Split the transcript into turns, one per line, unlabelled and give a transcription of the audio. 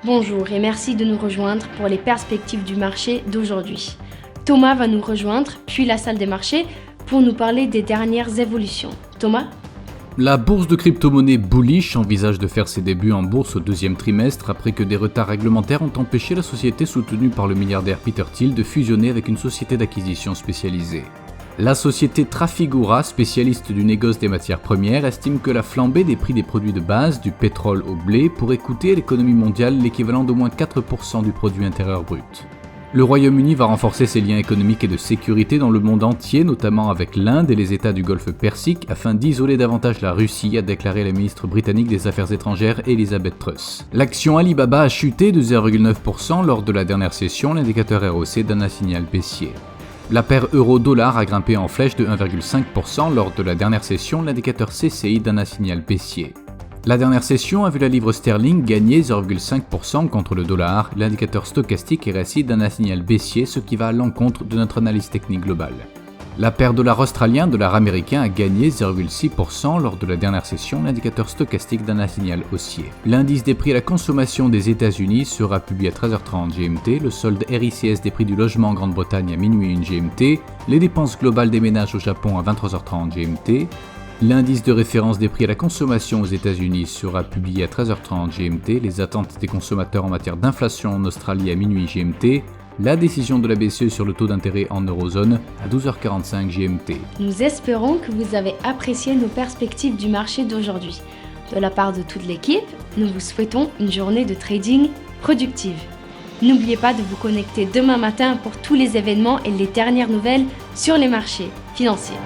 Bonjour et merci de nous rejoindre pour les perspectives du marché d'aujourd'hui. Thomas va nous rejoindre, puis la salle des marchés, pour nous parler des dernières évolutions. Thomas ?
La bourse de crypto-monnaie Bullish envisage de faire ses débuts en bourse au deuxième trimestre après que des retards réglementaires ont empêché la société soutenue par le milliardaire Peter Thiel de fusionner avec une société d'acquisition spécialisée. La société Trafigura, spécialiste du négoce des matières premières, estime que la flambée des prix des produits de base, du pétrole au blé, pourrait coûter à l'économie mondiale l'équivalent d'au moins 4% du produit intérieur brut. Le Royaume-Uni va renforcer ses liens économiques et de sécurité dans le monde entier, notamment avec l'Inde et les États du Golfe Persique, afin d'isoler davantage la Russie, a déclaré la ministre britannique des Affaires étrangères Elizabeth Truss. L'action Alibaba a chuté de 0,9% lors de la dernière session, l'indicateur ROC donne un signal baissier. La paire euro-dollar a grimpé en flèche de 1,5% lors de la dernière session, l'indicateur CCI donne un signal baissier. La dernière session a vu la livre sterling gagner 0,5% contre le dollar, l'indicateur stochastique RSI donne un signal baissier, ce qui va à l'encontre de notre analyse technique globale. La paire dollar australien, dollar américain a gagné 0,6% lors de la dernière session, l'indicateur stochastique donne un signal haussier. L'indice des prix à la consommation des États-Unis sera publié à 13h30 GMT, le solde RICS des prix du logement en Grande-Bretagne à minuit 1 GMT, les dépenses globales des ménages au Japon à 23h30 GMT, l'indice de référence des prix à la consommation aux États-Unis sera publié à 13h30 GMT, les attentes des consommateurs en matière d'inflation en Australie à minuit GMT, la décision de la BCE sur le taux d'intérêt en eurozone à 12h45 GMT.
Nous espérons que vous avez apprécié nos perspectives du marché d'aujourd'hui. De la part de toute l'équipe, nous vous souhaitons une journée de trading productive. N'oubliez pas de vous connecter demain matin pour tous les événements et les dernières nouvelles sur les marchés financiers.